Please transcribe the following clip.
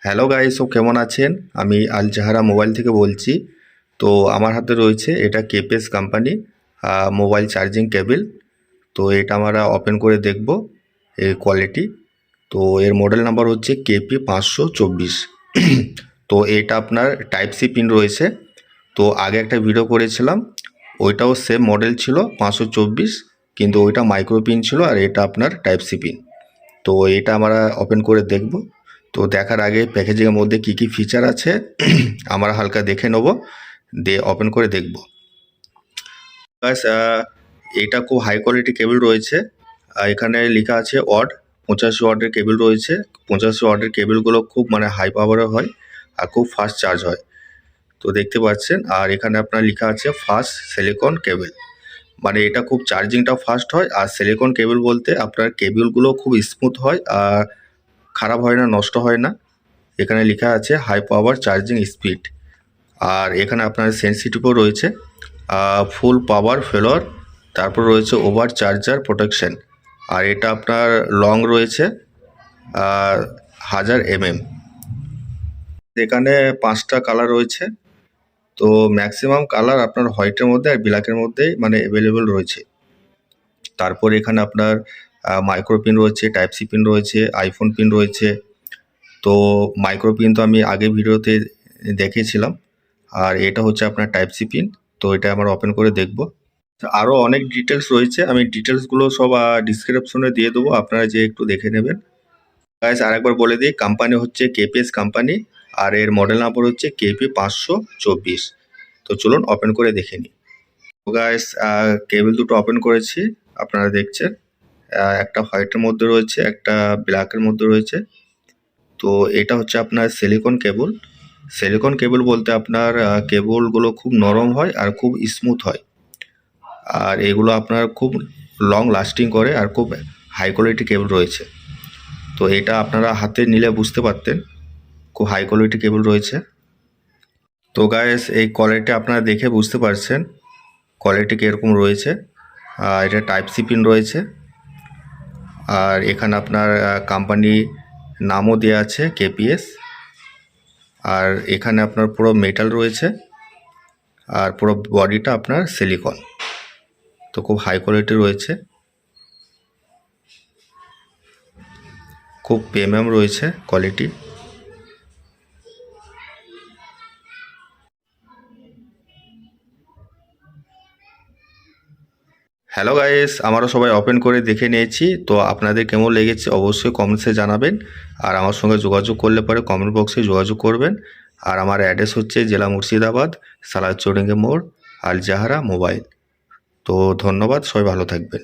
Hello guys, ও কেমন আছেন? আমি আল জাহারা মোবাইল থেকে বলছি। তো আমার হাতে রয়েছে এটা KPS company mobile charging cable. তো এটা আমরা ওপেন করে দেখব এর কোয়ালিটি। তো এর মডেল নাম্বার হচ্ছে KP524। তো এটা আপনার টাইপ সি পিন রয়েছে। তো আগে একটা ভিডিও করেছিলাম, ওইটাও সেম মডেল ছিল 524, কিন্তু ওইটা মাইক্রো পিন ছিল আর এটা আপনার টাইপ সি পিন। তো এটা আমরা ওপেন করে দেখব। তো দেখার আগে প্যাকেজিংয়ের মধ্যে কি কি ফিচার আছে আমরা হালকা দেখে নেব, দিয়ে ওপেন করে দেখব। ব্যাস, এটা খুব হাই কোয়ালিটি কেবল রয়েছে। এখানে লেখা আছে ওয়াট, 85 ওয়াটের কেবল রয়েছে। 85 ওয়াটের কেবলগুলো খুব হাই পাওয়ারের হয় আর খুব ফাস্ট চার্জ হয়। তো দেখতে পাচ্ছেন, আর এখানে আপনার লেখা আছে ফাস্ট সিলিকন কেবল, মানে এটা খুব চার্জিংটা ফাস্ট হয়। আর সিলিকন কেবল বলতে আপনার কেবলগুলো খুব স্মুথ হয় আর খারাপ হয় না, নষ্ট হয় না। এখানে লেখা আছে হাই পাওয়ার চার্জিং স্পিড। আর এখানে আপনার সেন্সিটিভও রয়েছে, ফুল পাওয়ার ফেলোয়ার, তারপর রয়েছে ওভার চার্জার প্রোটেকশন। আর এটা আপনার লং রয়েছে 1000 mm। এখানে 5টা কালার রয়েছে। তো ম্যাক্সিমাম কালার আপনার হোয়াইটের মধ্যে আর ব্ল্যাকের মধ্যে অ্যাভেলেবেল রয়েছে। তারপর এখানে আপনার মাইক্রো পিন রয়েছে, টাইপ সি পিন রয়েছে, আইফোন পিন রয়েছে। তো মাইক্রো পিন তো আমি আগে ভিডিওতে দেখিয়েছিলাম, আর এটা হচ্ছে আপনার টাইপ সি পিন। তো এটা আমরা ওপেন করে দেখব। আরও অনেক ডিটেলস রয়েছে, আমি ডিটেলসগুলো সব ডিসক্রিপশনে দিয়ে দেবো, আপনারা যে একটু দেখে নেবেন। গাইস, আরেকবার বলে দিই, কোম্পানি হচ্ছে কেপিএস কোম্পানি আর এর মডেল নাম্বার হচ্ছে KP524। তো চলুন ওপেন করে দেখে নিই। তো গাইস, কেবল দুটো ওপেন করেছি, আপনারা দেখছেন। একটা হোয়াইটের মধ্যে রয়েছে, একটা ব্ল্যাকের মধ্যে রয়েছে। তো এটা হচ্ছে আপনার সিলিকন কেবল। সিলিকন কেবল বলতে আপনার কেবলগুলো খুব নরম হয় আর খুব স্মুথ হয়, আর এগুলো আপনার খুব লং লাস্টিং করে আর খুব হাই কোয়ালিটি কেবল রয়েছে। তো এটা আপনারা হাতে নিলে বুঝতে পারতেন খুব হাই কোয়ালিটি কেবল রয়েছে। তো গাইস, এই কোয়ালিটি আপনারা দেখে বুঝতে পারছেন কোয়ালিটি কীরকম রয়েছে। এটা টাইপ সি পিন রয়েছে, আর এখানে আপনার কোম্পানি নামও দেওয়া আছে কেপিএস। আর এখানে আপনার পুরো মেটাল রয়েছে আর পুরো বডিটা আপনার সিলিকন। তো খুব হাই কোয়ালিটি রয়েছে, খুব প্রিমিয়াম রয়েছে কোয়ালিটি। হ্যালো গাইস, আমারও সবাই ওপেন করে দেখে নিয়েছি। তো আপনাদের কেমন লেগেছে অবশ্যই কমেন্টসে জানাবেন, আর আমার সঙ্গে যোগাযোগ করলে পরে কমেন্ট বক্সে যোগাযোগ করবেন। আর আমার অ্যাড্রেস হচ্ছে জেলা মুর্শিদাবাদ, সালাদ চৌডঙ্গি মোড়, আল জাহারা মোবাইল। তো ধন্যবাদ, সবাই ভালো থাকবেন।